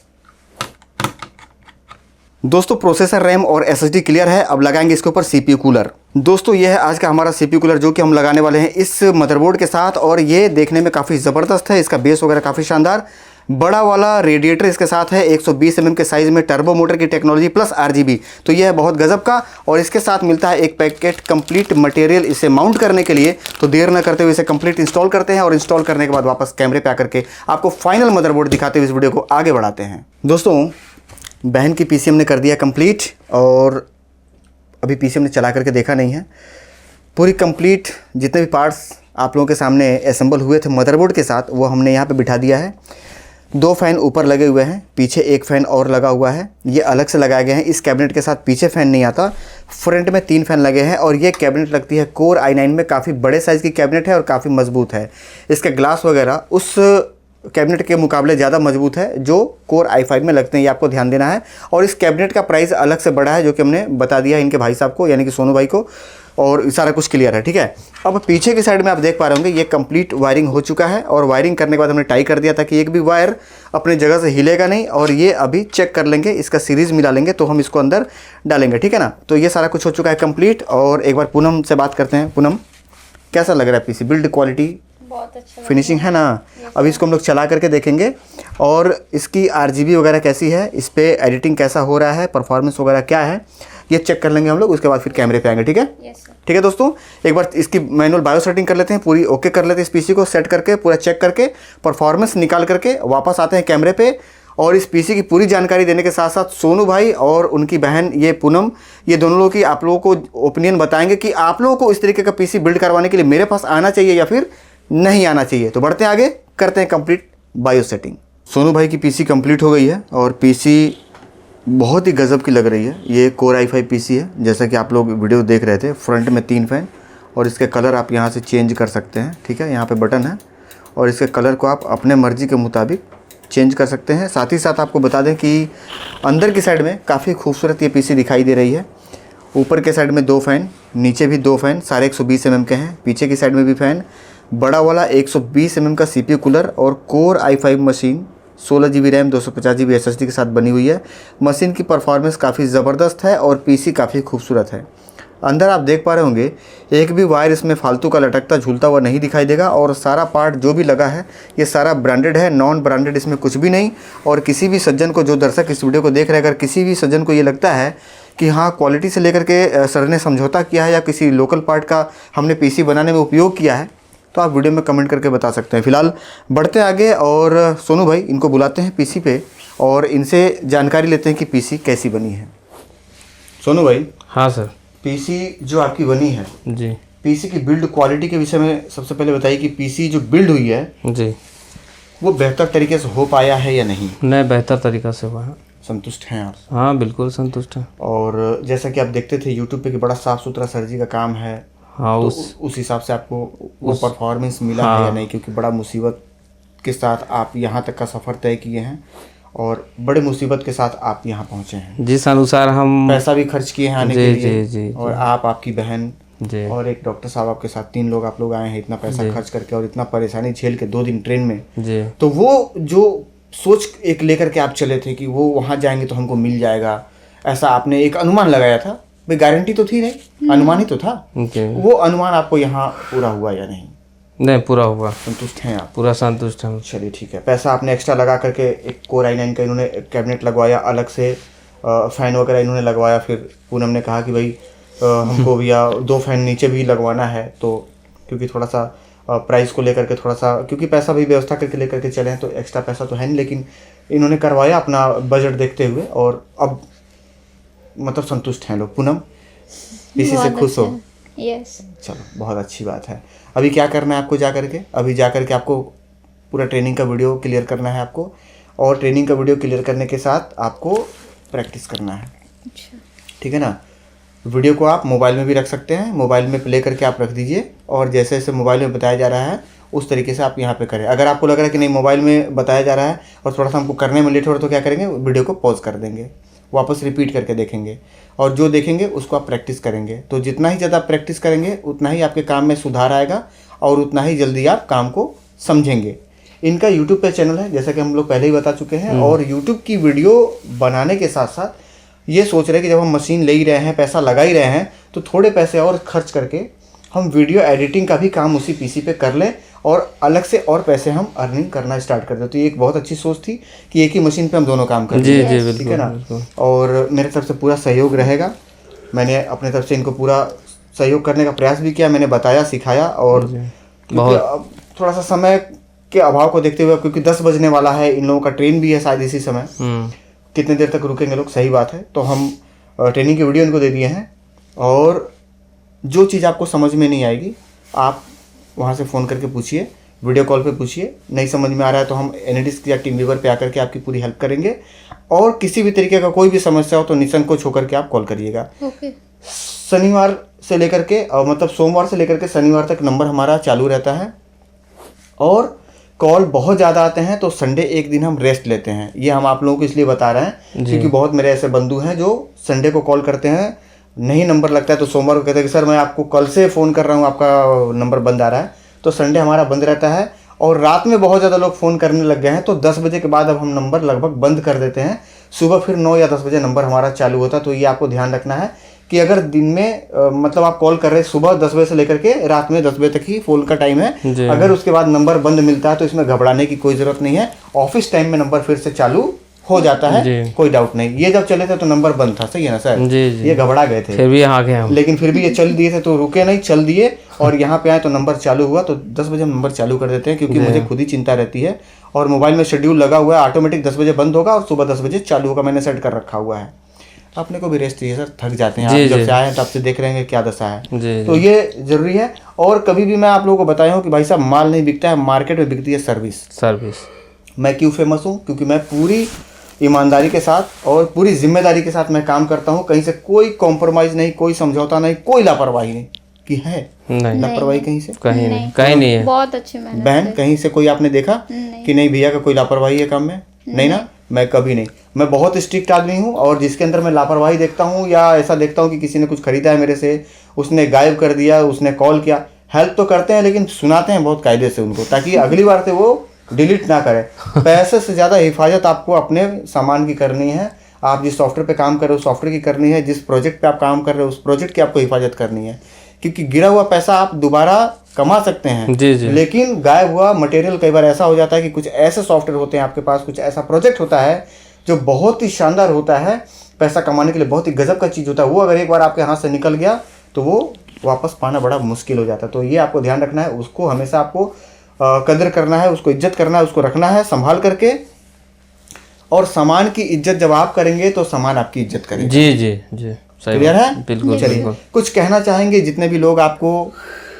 दोस्तों प्रोसेसर, रैम और SSD क्लियर है। अब लगाएंगे इसके ऊपर CPU कूलर। दोस्तों ये है आज का हमारा CPU कूलर, जो कि हम लगाने वाले हैं इस मदरबोर्ड के साथ, और ये देखने में काफ़ी ज़बरदस्त है। इसका बेस वगैरह काफ़ी शानदार। बड़ा वाला रेडिएटर इसके साथ है, 120 mm के साइज़ में, टर्बो मोटर की टेक्नोलॉजी प्लस RGB, तो यह है बहुत गजब का। और इसके साथ मिलता है एक पैकेट कंप्लीट मटेरियल इसे माउंट करने के लिए। तो देर न करते हुए इसे कंप्लीट इंस्टॉल करते हैं और इंस्टॉल करने के बाद वापस कैमरे पे आकर के आपको फाइनल मदरबोर्ड दिखाते हुए इस वीडियो को आगे बढ़ाते हैं। दोस्तों, बहन की PC हमने कर दिया कंप्लीट और अभी PC हमने चला करके देखा नहीं है। पूरी कंप्लीट जितने भी पार्ट्स आप लोगों के सामने असेंबल हुए थे मदरबोर्ड के साथ, वो हमने यहाँ पे बिठा दिया है। 2 फैन ऊपर लगे हुए हैं, पीछे एक फ़ैन और लगा हुआ है, ये अलग से लगाए गए हैं। इस कैबिनेट के साथ पीछे फ़ैन नहीं आता, फ्रंट में 3 फैन लगे हैं। और ये कैबिनेट लगती है कोर i9 में, काफ़ी बड़े साइज़ की कैबिनेट है और काफ़ी मजबूत है। इसके ग्लास वगैरह उस कैबिनेट के मुकाबले ज़्यादा मजबूत है जो कोर i5 में लगते हैं, ये आपको ध्यान देना है। और इस कैबिनेट का प्राइस अलग से बढ़ा है, जो कि हमने बता दिया है इनके भाई साहब को, यानी कि सोनू भाई को, और सारा कुछ क्लियर है, ठीक है। अब पीछे की साइड में आप देख पा रहे होंगे ये कंप्लीट वायरिंग हो चुका है और वायरिंग करने के बाद हमने टाई कर दिया ताकि एक भी वायर अपनी जगह से हिलेगा नहीं। और ये अभी चेक कर लेंगे, इसका सीरीज़ मिला लेंगे तो हम इसको अंदर डालेंगे, ठीक है ना। तो ये सारा कुछ हो चुका है कंप्लीट। और एक बार पूनम से बात करते हैं। पूनम, कैसा लग रहा है PC? बिल्ड क्वालिटी, बहुत अच्छा फिनिशिंग है ना? अभी इसको हम लोग चला करके देखेंगे और इसकी RGB वगैरह कैसी है, इस पर एडिटिंग कैसा हो रहा है, परफॉर्मेंस वगैरह क्या है, ये चेक कर लेंगे हम लोग। उसके बाद फिर कैमरे पे आएंगे, ठीक है। ठीक है दोस्तों, एक बार इसकी मैनुअल बायो सेटिंग कर लेते हैं, पूरी ओके कर लेते हैं। इस PC को सेट करके पूरा चेक करके परफॉर्मेंस निकाल करके वापस आते हैं कैमरे पे। और इस PC की पूरी जानकारी देने के साथ साथ सोनू भाई और उनकी बहन ये पूनम, ये दोनों लोगों की आप लोगों को ओपिनियन बताएंगे कि आप लोगों को इस तरीके का PC बिल्ड करवाने के लिए मेरे पास आना चाहिए या फिर नहीं आना चाहिए। तो बढ़ते हैं आगे, करते हैं कंप्लीट बायो सेटिंग। सोनू भाई की PC कंप्लीट हो गई है और PC बहुत ही गजब की लग रही है। ये कोर i5 PC है, जैसा कि आप लोग वीडियो देख रहे थे। फ्रंट में 3 फैन और इसके कलर आप यहाँ से चेंज कर सकते हैं, ठीक है। यहाँ पे बटन है और इसके कलर को आप अपने मर्ज़ी के मुताबिक चेंज कर सकते हैं। साथ ही साथ आपको बता दें कि अंदर की साइड में काफ़ी खूबसूरत ये PC दिखाई दे रही है। ऊपर के साइड में 2 फैन, नीचे भी 2 फैन, सारे 120 mm के हैं। पीछे की साइड में भी फ़ैन, बड़ा वाला 120 mm का CPU कूलर और core i5 machine, 16 GB RAM 250 GB SSD के साथ बनी हुई है। मशीन की परफॉर्मेंस काफ़ी ज़बरदस्त है और PC काफ़ी खूबसूरत है। अंदर आप देख पा रहे होंगे एक भी वायर इसमें फालतू का लटकता झूलता हुआ नहीं दिखाई देगा। और सारा पार्ट जो भी लगा है ये सारा ब्रांडेड है, नॉन ब्रांडेड इसमें कुछ भी नहीं। और किसी भी सज्जन को, जो दर्शक इस वीडियो को देख रहे हैं, अगर किसी भी सज्जन को ये लगता है कि हाँ क्वालिटी से लेकर के सर ने समझौता किया है या किसी लोकल पार्ट का हमने PC बनाने में उपयोग किया है, तो आप वीडियो में कमेंट करके बता सकते हैं। फिलहाल बढ़ते आगे और सोनू भाई इनको बुलाते हैं PC पे और इनसे जानकारी लेते हैं कि PC कैसी बनी है। सोनू भाई। हाँ सर। PC जो आपकी बनी है जी, PC की बिल्ड क्वालिटी के विषय में सबसे पहले बताइए कि PC जो बिल्ड हुई है जी, वो बेहतर तरीके से हो पाया है या नहीं? नहीं, बेहतर तरीक़ा से हुआ है। संतुष्ट हैं आप? हाँ, बिल्कुल संतुष्ट है। और जैसा कि आप देखते थे YouTube पे कि बड़ा साफ़ सुथरा सर जी का काम है, हाँ, तो उस हिसाब से आपको वो परफॉर्मेंस मिला है या नहीं? क्योंकि बड़ा मुसीबत के साथ आप यहाँ तक का सफ़र तय किए हैं और बड़े मुसीबत के साथ आप यहाँ पहुँचे हैं। जिस अनुसार हम पैसा भी खर्च किए हैं आने के लिए। जी, और आप, आपकी बहन जी, और एक डॉक्टर साहब आपके साथ, 3 लोग आप लोग आए हैं इतना पैसा खर्च करके और इतना परेशानी झेल के 2 दिन ट्रेन में। जी, तो वो जो सोच एक लेकर के आप चले थे कि वो वहाँ जाएंगे तो हमको मिल जाएगा, ऐसा आपने एक अनुमान लगाया था, भाई गारंटी तो थी नहीं, अनुमान ही तो था। वो अनुमान आपको यहाँ पूरा हुआ या नहीं? नहीं, पूरा हुआ। संतुष्ट हैं आप? पूरा संतुष्ट हैं। चलिए ठीक है। पैसा आपने एक्स्ट्रा लगा करके एक कोर i9 का इन्होंने कैबिनेट लगवाया, अलग से फ़ैन वगैरह इन्होंने लगवाया। फिर पूनम ने कहा कि भाई हमको भैया 2 फैन नीचे भी लगवाना है, तो क्योंकि थोड़ा सा प्राइस को लेकर के थोड़ा सा, क्योंकि पैसा भी व्यवस्था करके लेकर के चले हैं तो एक्स्ट्रा पैसा तो है नहीं, लेकिन इन्होंने करवाया अपना बजट देखते हुए। और अब मतलब संतुष्ट हैं लोग। पूनम, PC से खुश हो? यस। चलो बहुत अच्छी बात है। अभी क्या करना है आपको? जा करके अभी जा करके आपको पूरा ट्रेनिंग का वीडियो क्लियर करना है आपको, और ट्रेनिंग का वीडियो क्लियर करने के साथ आपको प्रैक्टिस करना है, ठीक है ना। वीडियो को आप मोबाइल में भी रख सकते हैं, मोबाइल में प्ले करके आप रख दीजिए और जैसे जैसे मोबाइल में बताया जा रहा है उस तरीके से आप यहाँ पे करें। अगर आपको लग रहा है कि नहीं मोबाइल में बताया जा रहा है और थोड़ा सा हमको करने में लेट हो रहा है, तो क्या करेंगे, वीडियो को पॉज कर देंगे, वापस रिपीट करके देखेंगे और जो देखेंगे उसको आप प्रैक्टिस करेंगे। तो जितना ही ज़्यादा प्रैक्टिस करेंगे उतना ही आपके काम में सुधार आएगा और उतना ही जल्दी आप काम को समझेंगे। इनका यूट्यूब पे चैनल है, जैसा कि हम लोग पहले ही बता चुके हैं, और यूट्यूब की वीडियो बनाने के साथ साथ ये सोच रहे हैं कि जब हम मशीन ले ही रहे हैं, पैसा लगा ही रहे हैं, तो थोड़े पैसे और खर्च करके हम वीडियो एडिटिंग का भी काम उसी PC पे कर लें और अलग से और पैसे हम अर्निंग करना स्टार्ट कर दें। तो ये एक बहुत अच्छी सोच थी कि एक ही मशीन पे हम दोनों काम कर जी रहे जी हैं, ठीक है ना। बिल्कुल। और मेरे तरफ से पूरा सहयोग रहेगा। मैंने अपने तरफ से इनको पूरा सहयोग करने का प्रयास भी किया, मैंने बताया, सिखाया। और क्योंकि अब थोड़ा सा समय के अभाव को देखते हुए, क्योंकि 10 बजने वाला है, इन लोगों का ट्रेन भी है शायद इसी समय, कितने देर तक रुकेंगे लोग, सही बात है। तो हम ट्रेनिंग की वीडियो इनको दे दिए हैं। और जो चीज़ आपको समझ में नहीं आएगी आप वहाँ से फ़ोन करके पूछिए, वीडियो कॉल पे पूछिए। नहीं समझ में आ रहा है तो हम एनएडिस्क या टीम वीवर पे आकर के आपकी पूरी हेल्प करेंगे। और किसी भी तरीके का कोई भी समस्या हो तो निसंकोच होकर के आप कॉल करिएगा। ओके। शनिवार से लेकर के मतलब सोमवार से लेकर के शनिवार तक नंबर हमारा चालू रहता है। और कॉल बहुत ज़्यादा आते हैं तो संडे एक दिन हम रेस्ट लेते हैं। ये हम आप लोगों को इसलिए बता रहे हैं क्योंकि बहुत मेरे ऐसे बंधु हैं जो संडे को कॉल करते हैं, नहीं नंबर लगता है तो सोमवार को कहते हैं कि सर मैं आपको कल से फ़ोन कर रहा हूँ, आपका नंबर बंद आ रहा है। तो संडे हमारा बंद रहता है। और रात में बहुत ज़्यादा लोग फ़ोन करने लग गए हैं तो 10 बजे के बाद अब हम नंबर लगभग बंद कर देते हैं। सुबह फिर 9 या 10 बजे नंबर हमारा चालू होता है। तो ये आपको ध्यान रखना है कि अगर दिन में मतलब आप कॉल कर रहे हैं सुबह 10 बजे से लेकर के रात में 10 बजे तक ही फ़ोन का टाइम है। अगर उसके बाद नंबर बंद मिलता है तो इसमें घबराने की कोई ज़रूरत नहीं है। ऑफिस टाइम में नंबर फिर से चालू हो जाता है, कोई डाउट नहीं। ये जब चले थे तो नंबर बंद था, सही है ना सर? जी जी। ये घबरा गए थे, फिर भी आ गए हम। लेकिन फिर भी ये चल दिए थे तो रुके नहीं, चल दिए और यहाँ पे आए तो नंबर चालू हुआ। तो 10 बजे हम नंबर चालू कर देते हैं क्योंकि मुझे खुद ही चिंता रहती है। और मोबाइल में शेड्यूल लगा हुआ है, ऑटोमेटिक 10 बजे बंद होगा और सुबह 10 बजे चालू होगा, मैंने सेट कर रखा हुआ है। अपने को भी रेस्ट चाहिए सर, थक जाते हैं। आप जब से आए हैं तो आपसे देख रहे हैं क्या दशा है। तो ये जरूरी है। और कभी भी मैं आप लोगों को बताया हूँ कि भाई साहब माल नहीं बिकता है, मार्केट में बिकती है सर्विस। मैं क्यों फेमस हूँ? क्योंकि मैं पूरी ईमानदारी के साथ और पूरी जिम्मेदारी के साथ मैं काम करता हूँ। कहीं से कोई कॉम्प्रोमाइज़ नहीं, कोई समझौता नहीं, कोई लापरवाही नहीं कि है लापरवाही कहीं से, कहीं नहीं है। बहुत अच्छी मेहनत बहन कहीं से कोई आपने देखा कि नहीं भैया का कोई लापरवाही है काम में? नहीं ना, मैं कभी नहीं। मैं बहुत स्ट्रिक्ट आदमी हूँ और जिसके अंदर मैं लापरवाही देखता हूँ या ऐसा देखता हूँ कि किसी ने कुछ खरीदा है मेरे से, उसने गायब कर दिया, उसने कॉल किया, हेल्प तो करते हैं लेकिन सुनाते हैं बहुत कायदे से उनको, ताकि अगली बार से वो डिलीट ना करें। पैसे से ज़्यादा हिफाजत आपको अपने सामान की करनी है। आप जिस सॉफ्टवेयर पे काम कर रहे हो सॉफ्टवेयर की करनी है, जिस प्रोजेक्ट पे आप काम कर रहे हो उस प्रोजेक्ट की आपको हिफाजत करनी है। क्योंकि गिरा हुआ पैसा आप दोबारा कमा सकते हैं जी जी। लेकिन गायब हुआ मटेरियल कई बार ऐसा हो जाता है कि कुछ ऐसे सॉफ्टवेयर होते हैं आपके पास, कुछ ऐसा प्रोजेक्ट होता है जो बहुत ही शानदार होता है, पैसा कमाने के लिए बहुत ही गजब का चीज़ होता है। वो अगर एक बार आपके हाथ से निकल गया तो वो वापस पाना बड़ा मुश्किल हो जाता है। तो ये आपको ध्यान रखना है, उसको हमेशा आपको कदर करना है, उसको इज्जत करना है, उसको रखना है संभाल करके। और सामान की इज्जत जब आप करेंगे तो सामान आपकी इज्जत करेगा। जी जी जी, क्लियर है? बिल्कुल। चलिए कुछ कहना चाहेंगे जितने भी लोग आपको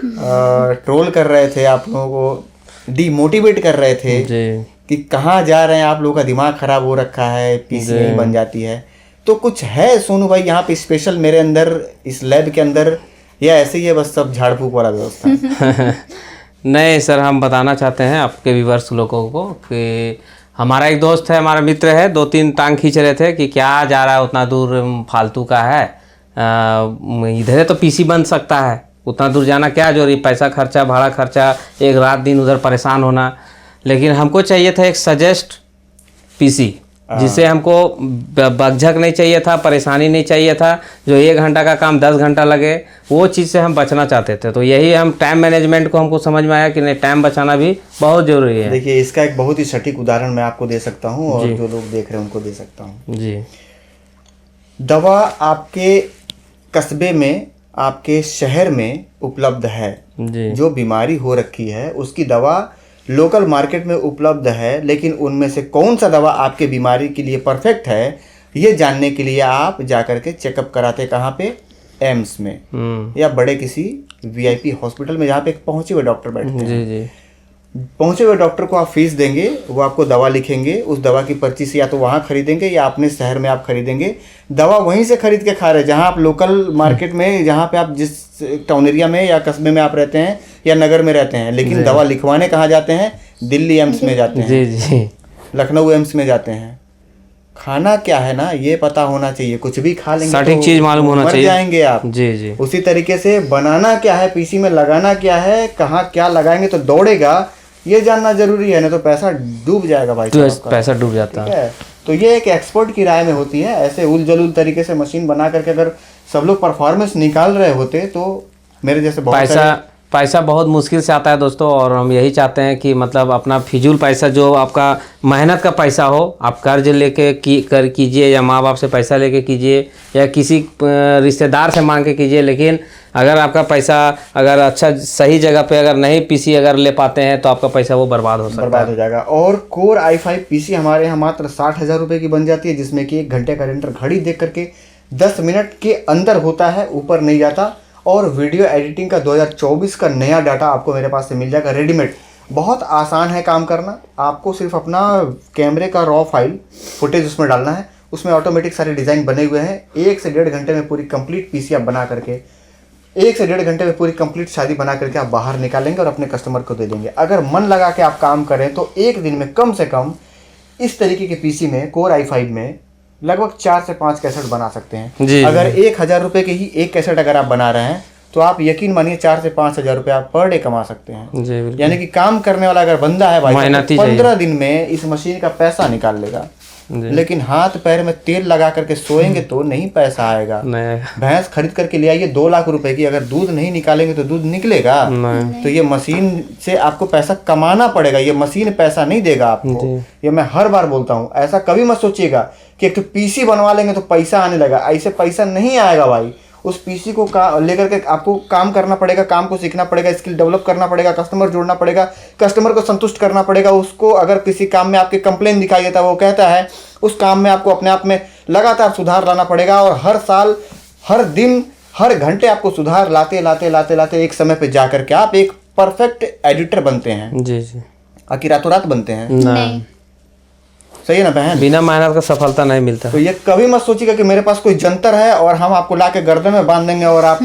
ट्रोल कर रहे थे, आप लोगों को डिमोटिवेट कर रहे थे जी कि कहाँ जा रहे हैं, आप लोगों का दिमाग खराब हो रखा है, पीसी नहीं बन जाती है, तो कुछ है सोनू भाई यहाँ पे स्पेशल मेरे अंदर इस लैब के अंदर, या ऐसे ही है बस सब झाड़ फूक वाला व्यवस्था? नहीं सर, हम बताना चाहते हैं आपके व्यूअर्स लोगों को कि हमारा एक दोस्त है, हमारा मित्र है, 2-3 टांग खींच रहे थे कि क्या जा रहा है उतना दूर, फालतू का है, इधर तो पीसी बन सकता है, उतना दूर जाना क्या जरूरी, पैसा खर्चा, भाड़ा खर्चा, एक रात दिन उधर परेशान होना। लेकिन हमको चाहिए था एक सजेस्ट पीसी जिससे हमको बकझक नहीं चाहिए था, परेशानी नहीं चाहिए था, जो 1 घंटा का काम 10 घंटा लगे, वो चीज़ से हम बचना चाहते थे। तो यही हम टाइम मैनेजमेंट को हमको समझ में आया कि नहीं, टाइम बचाना भी बहुत ज़रूरी है। देखिए इसका एक बहुत ही सटीक उदाहरण मैं आपको दे सकता हूँ और जो लोग देख रहे हैं उनको दे सकता हूँ जी। दवा आपके कस्बे में, आपके शहर में उपलब्ध है जी। जो बीमारी हो रखी है उसकी दवा लोकल मार्केट में उपलब्ध है, लेकिन उनमें से कौन सा दवा आपके बीमारी के लिए परफेक्ट है ये जानने के लिए आप जाकर के चेकअप कराते कहाँ पे? एम्स में या बड़े किसी वीआईपी हॉस्पिटल में जहाँ पे एक पहुँचे हुए डॉक्टर बैठते हैं। जी जी। पहुँचे हुए डॉक्टर को आप फीस देंगे, वो आपको दवा लिखेंगे, उस दवा की पर्ची से या तो वहाँ खरीदेंगे या अपने शहर में आप खरीदेंगे। दवा वहीं से खरीद के खा रहे हैं जहाँ आप लोकल मार्केट में, जहाँ पे आप जिस टाउन एरिया में या कस्बे में आप रहते हैं या नगर में रहते हैं, लेकिन दवा लिखवाने कहाँ जाते हैं? दिल्ली एम्स में जाते हैं, जी जी। लखनऊ एम्स में जाते हैं। खाना क्या है ना ये पता होना चाहिए, कुछ भी खा लेंगे सटीक तो चीज मालूम होना मर चाहिए। जाएंगे आप। जी जी। उसी तरीके से बनाना क्या है, पीसी में लगाना क्या है, कहाँ क्या लगाएंगे तो दौड़ेगा, ये जानना जरूरी है, ना तो पैसा डूब जाएगा भाई साहब आपका। पैसा डूब जाता ठीक है? तो ये एक एक्सपर्ट की राय में होती है। ऐसे उल जलूल तरीके से मशीन बना करके अगर सब लोग परफॉर्मेंस निकाल रहे होते तो मेरे जैसे बहुत पैसा बहुत मुश्किल से आता है दोस्तों, और हम यही चाहते हैं कि मतलब अपना फिजूल पैसा जो आपका मेहनत का पैसा हो, आप कर्ज लेके कीजिए या माँ बाप से पैसा लेके कीजिए या किसी रिश्तेदार से मांग के कीजिए, लेकिन अगर आपका पैसा अगर अच्छा सही जगह पे अगर नहीं पीसी अगर ले पाते हैं तो आपका पैसा वो बर्बाद हो सकता है, बर्बाद हो जाएगा। और कोर i5 पीसी हमारे यहाँ मात्र 60,000 रुपये की बन जाती है, जिसमें कि 1 घंटे का रेंडर घड़ी देख करके 10 मिनट के अंदर होता है, ऊपर नहीं जाता। और वीडियो एडिटिंग का 2024 का नया डाटा आपको मेरे पास से मिल जाएगा रेडीमेड। बहुत आसान है काम करना, आपको सिर्फ अपना कैमरे का रॉ फाइल फुटेज उसमें डालना है, उसमें ऑटोमेटिक सारे डिज़ाइन बने हुए हैं। 1 से 1.5 घंटे में पूरी कंप्लीट पीसी आप बना करके 1 से 1.5 घंटे में पूरी कंप्लीट शादी बना करके आप बाहर निकालेंगे और अपने कस्टमर को दे देंगे। अगर मन लगा के आप काम करें तो एक दिन में कम से कम इस तरीके के पीसी में कोर i5 में लगभग 4 से 5 कैसेट बना सकते हैं। जी, अगर 1,000 रुपये की ही एक कैसेट अगर आप बना रहे हैं तो आप यकीन मानिए 4 से 5,000 रुपये आप पर डे कमा सकते हैं। जी बिल्कुल। यानी कि काम करने वाला अगर बंदा है भाई, मेहनती 15 दिन में इस मशीन का पैसा निकाल लेगा। लेकिन हाथ पैर में तेल लगा करके सोएंगे तो नहीं पैसा आएगा। नहीं, भैंस खरीद करके ले आइए 2 लाख रुपए की, अगर दूध नहीं निकालेंगे तो दूध निकलेगा? तो ये मशीन से आपको पैसा कमाना पड़ेगा, ये मशीन पैसा नहीं देगा आपको। ये मैं हर बार बोलता हूँ, ऐसा कभी मत सोचिएगा कि एक तो पीसी बनवा लेंगे तो पैसा आने लगा, ऐसे पैसा नहीं आएगा भाई। उस पीसी को लेकर के आपको काम करना पड़ेगा, काम को सीखना पड़ेगा, स्किल डेवलप करना पड़ेगा, कस्टमर जोड़ना पड़ेगा, कस्टमर को संतुष्ट करना पड़ेगा। उसको अगर किसी काम में आपके कंप्लेन दिखाई देता है, वो कहता है, उस काम में आपको अपने आप में लगातार सुधार लाना पड़ेगा। और हर साल, हर दिन, हर घंटे आपको सुधार लाते लाते लाते लाते एक समय पे जा करके आप एक परफेक्ट एडिटर बनते हैं। जी जी, आखिर रातों रात बनते हैं? नहीं। सही है ना बहन? बिना मेहनत का सफलता नहीं मिलता। तो ये कभी मत सोचिएगा कि मेरे पास कोई जंतर है और हम आपको ला के गर्दन में बांध देंगे और आप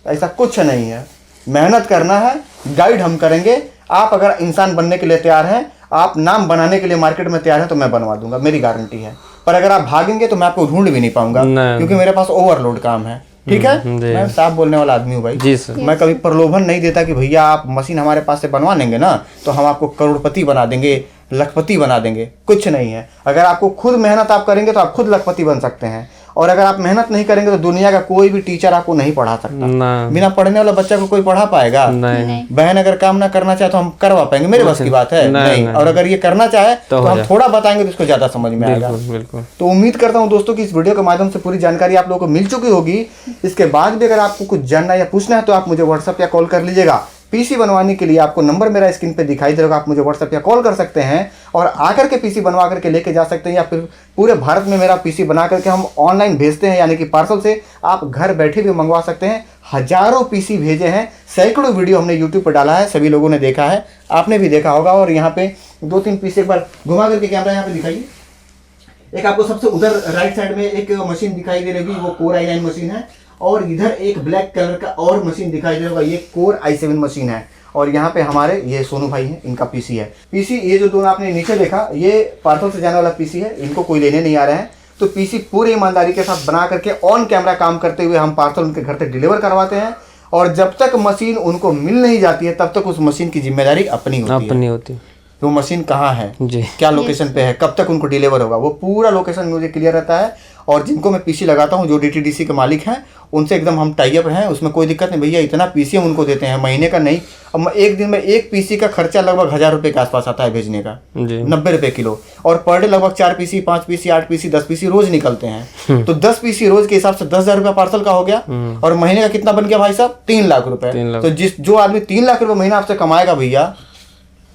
ऐसा कुछ नहीं है। मेहनत करना है, गाइड हम करेंगे। आप अगर इंसान बनने के लिए तैयार हैं, आप नाम बनाने के लिए मार्केट में तैयार हैं तो मैं बनवा दूंगा, मेरी गारंटी है। पर अगर आप भागेंगे तो मैं आपको ढूंढ भी नहीं पाऊंगा, क्योंकि मेरे पास ओवरलोड काम है। ठीक है, मैं साफ बोलने वाला आदमी हूँ भाई। जी सर। मैं कभी प्रलोभन नहीं देता कि भैया आप मशीन हमारे पास से बनवा लेंगे ना तो हम आपको करोड़पति बना देंगे, लखपति बना देंगे। कुछ नहीं है। अगर आपको खुद मेहनत आप करेंगे तो आप खुद लखपति बन सकते हैं, और अगर आप मेहनत नहीं करेंगे तो दुनिया का कोई भी टीचर आपको नहीं पढ़ा सकता। बिना पढ़ने वाला बच्चा को कोई पढ़ा पाएगा? नहीं। बहन अगर काम ना करना चाहे तो हम करवा पाएंगे? मेरे बस की बात है? नहीं। और अगर ये करना चाहे तो हम थोड़ा बताएंगे तो उसको ज्यादा समझ में आएगा। बिल्कुल। तो उम्मीद करता हूँ दोस्तों कि इस वीडियो के माध्यम से पूरी जानकारी आप लोगों को मिल चुकी होगी। इसके बाद भी अगर आपको कुछ जानना या पूछना है तो आप मुझे व्हाट्सएप या कॉल कर लीजिएगा। पीसी बनवाने के लिए आपको नंबर मेरा स्क्रीन पे दिखाई दे रहा होगा, आप मुझे व्हाट्सएप या कॉल कर सकते हैं और आकर के पीसी बनवा करके लेके जा सकते हैं, या फिर पूरे भारत में मेरा पीसी बना करके हम ऑनलाइन भेजते हैं, यानी कि पार्सल से आप घर बैठे भी मंगवा सकते हैं। हजारों पीसी भेजे हैं, सैकड़ों वीडियो हमने यूट्यूब पर डाला है, सभी लोगों ने देखा है, आपने भी देखा होगा। और यहाँ पे 2-3 पीसी एक बार घुमा करके कैमरा यहाँ पे दिखाइए। एक आपको सबसे उधर राइट साइड में एक मशीन दिखाई दे रही है, वो कोर i9 मशीन है, और इधर एक ब्लैक कलर का और मशीन दिखाई दे रहा होगा, ये कोर i7 मशीन है। और यहाँ पे हमारे ये सोनू भाई हैं, इनका पीसी है। पीसी ये जो दोनों आपने नीचे देखा, ये पार्सल से जाने वाला पीसी है, इनको कोई लेने नहीं आ रहे हैं। तो पीसी पूरी ईमानदारी के साथ बना करके ऑन कैमरा काम करते हुए हम पार्सल उनके घर तक डिलीवर करवाते हैं, और जब तक मशीन उनको मिल नहीं जाती है तब तक उस मशीन की जिम्मेदारी अपनी होती है। वो मशीन कहाँ है, क्या लोकेशन पे है, कब तक उनको डिलीवर होगा, वो पूरा लोकेशन मुझे क्लियर रहता है। और जिनको मैं पीसी लगाता हूँ, जो DTDC के मालिक हैं, उनसे एकदम हम टाई अप हैं, उसमें कोई दिक्कत नहीं। भैया इतना पीसी हम उनको देते हैं, महीने का नहीं। अब एक दिन में एक पीसी का खर्चा लगभग 1000 रुपये के आसपास आता है भेजने का, 90 रुपये किलो। और पर डे लगभग 4 पीसी, 5 पीसी, 8 पीसी, 10 पीसी रोज निकलते हैं। तो 10 पीसी रोज के हिसाब से 10,000 रुपया पार्सल का हो गया, और महीने का कितना बन गया भाई साहब? 3 लाख रुपए। तो जो आदमी 3 लाख रुपये महीना आपसे कमाएगा भैया,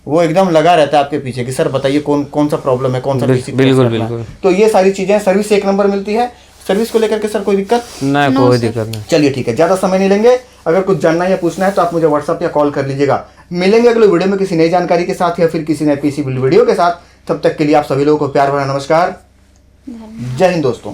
वो एकदम लगा रहता है आपके पीछे कि सर बताइए कौन सा प्रॉब्लम है, कौन सा पीसी। बिल्कुल। तो ये सारी चीजें, सर्विस 1 नंबर मिलती है। सर्विस को लेकर के सर कोई दिक्कत नहीं? कोई दिक्कत नहीं। चलिए ठीक है, ज्यादा समय नहीं लेंगे। अगर कुछ जानना या पूछना है तो आप मुझे व्हाट्सएप या कॉल कर लीजिएगा। मिलेंगे अगले वीडियो में किसी नई जानकारी के साथ या फिर किसी नए पीसी वीडियो के साथ। तब तक के लिए आप सभी लोगों को प्यार भरा नमस्कार। जय हिंद दोस्तों।